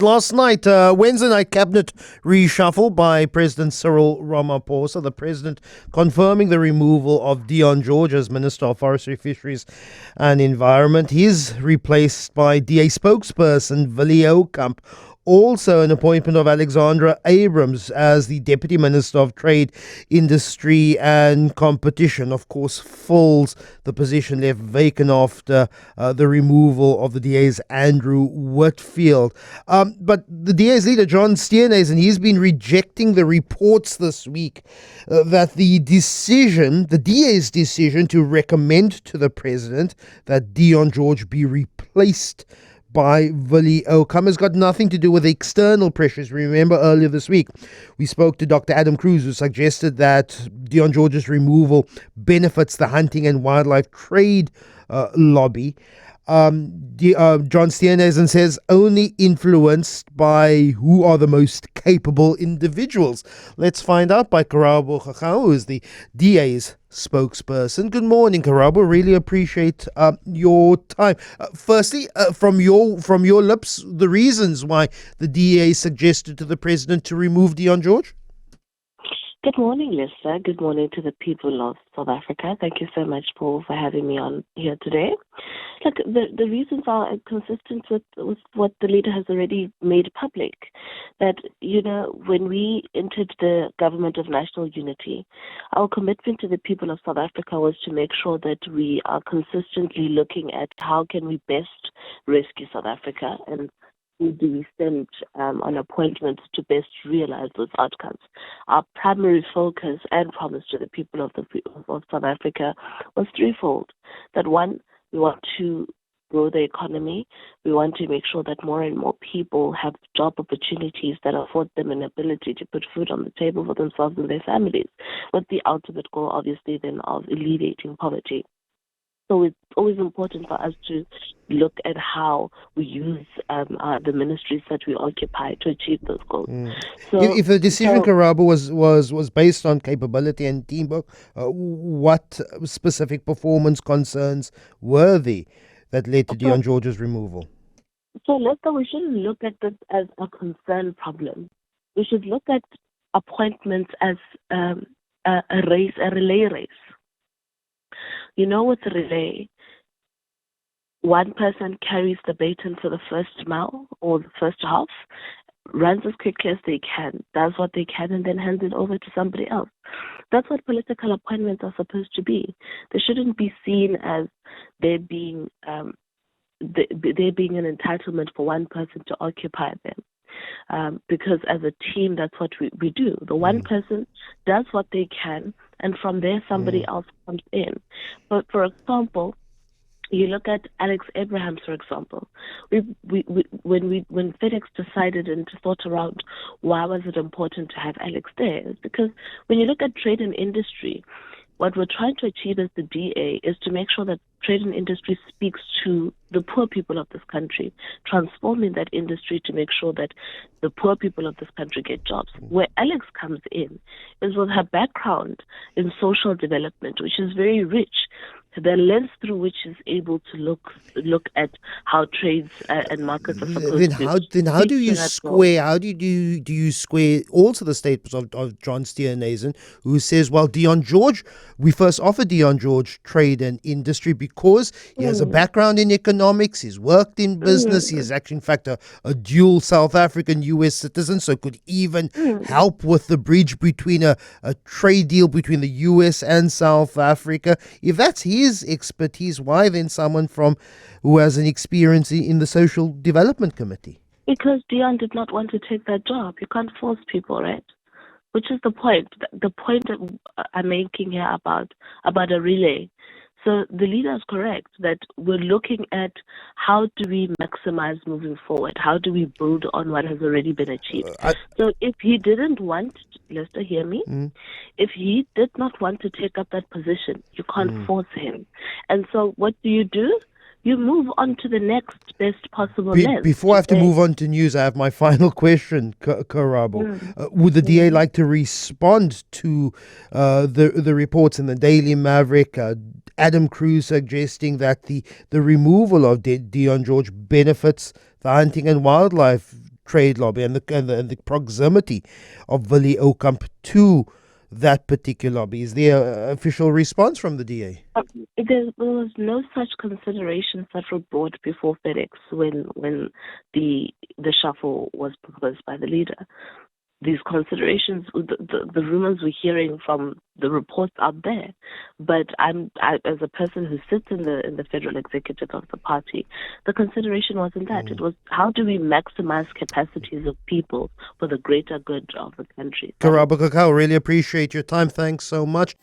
Last night, Wednesday night cabinet reshuffle by President Cyril Ramaphosa, the president confirming the removal of Dion George as Minister of Forestry, Fisheries and Environment. He's replaced by DA spokesperson Willie Aucamp. Also, an appointment of Alexandra Abrams as the Deputy Minister of Trade, Industry and Competition, of course, fills the position left vacant after the removal of the DA's Andrew Whitfield. But the DA's leader, John Steenhuisen, he's been rejecting the reports this week that the DA's decision to recommend to the president that Dion George be replaced by Willie Aucamp has got nothing to do with external pressures. Remember earlier this week, we spoke to Dr. Adam Cruz, who suggested that Dion George's removal benefits the hunting and wildlife trade lobby. John Steenhuisen says only influenced by who are the most capable individuals. Let's find out by Karabo Khakhau, who is the DA's spokesperson. Good morning, Karabo. Really appreciate your time. Firstly, from your lips, the reasons why the DA suggested to the president to remove Dion George. Good morning, Lester. Good morning to the people of South Africa. Thank you so much, Paul, for having me on here today. Look, the reasons are consistent with what the leader has already made public. That, when we entered the government of national unity, our commitment to the people of South Africa was to make sure that we are consistently looking at how can we best rescue South Africa and who do we send on appointments to best realize those outcomes. Our primary focus and promise to the people of South Africa was threefold. That one, we want to grow the economy. We want to make sure that more and more people have job opportunities that afford them an ability to put food on the table for themselves and their families, with the ultimate goal, obviously, then of alleviating poverty. So it's always important for us to look at how we use the ministries that we occupy to achieve those goals. So, if the decision, Karabo, was based on capability and teamwork, what specific performance concerns were they that led to Dion George's removal? So, Lester, we shouldn't look at this as a concern problem. We should look at appointments as a relay race. With a relay, one person carries the baton for the first mile or the first half, runs as quickly as they can, does what they can, and then hands it over to somebody else. That's what political appointments are supposed to be. They shouldn't be seen as there being an entitlement for one person to occupy them. Because as a team, that's what we do. The one person does what they can, and from there somebody else comes in. But for example, you look at Alex Abrahams, for example. When FedEx decided and thought around why was it important to have Alex there, it's because when you look at trade and industry, what we're trying to achieve as the DA is to make sure that trade and industry speaks to the poor people of this country, transforming that industry to make sure that the poor people of this country get jobs. Where Alex comes in is with her background in social development, which is very rich. The lens through which is able to look at how trades and markets are supposed to. Then how do you square? How do you square also the statements of John Steenhuisen, who says, well, Dion George, we first offered Dion George trade and industry because he has a background in economics, he's worked in business, he is actually, in fact, a dual South African US citizen, so could even help with the bridge between a trade deal between the US and South Africa. If that's his expertise, why then someone who has an experience in the Social Development Committee? Because Dion did not want to take that job. You can't force people, right? Which is the point. The point that I'm making here about a relay. So the leader is correct that we're looking at how do we maximize moving forward? How do we build on what has already been achieved? So if he didn't want, Lester, hear me? If he did not want to take up that position, you can't force him. And so what do? You move on to the next best possible list. Before I have to move on to news, I have my final question, Karabo. Would the DA like to respond to the reports in the Daily Maverick, Adam Cruz suggesting that the removal of Dion George benefits the hunting and wildlife trade lobby and the proximity of Willie Aucamp to that particular lobby. Is there an official response from the DA? There was no such considerations that were brought before FedEx when the shuffle was proposed by the leader. These considerations, the rumors we're hearing from the reports out there, but I, as a person who sits in the federal executive of the party, the consideration wasn't that. It was, how do we maximize capacities of people for the greater good of the country? Karabo Khakhau, really appreciate your time. Thanks so much.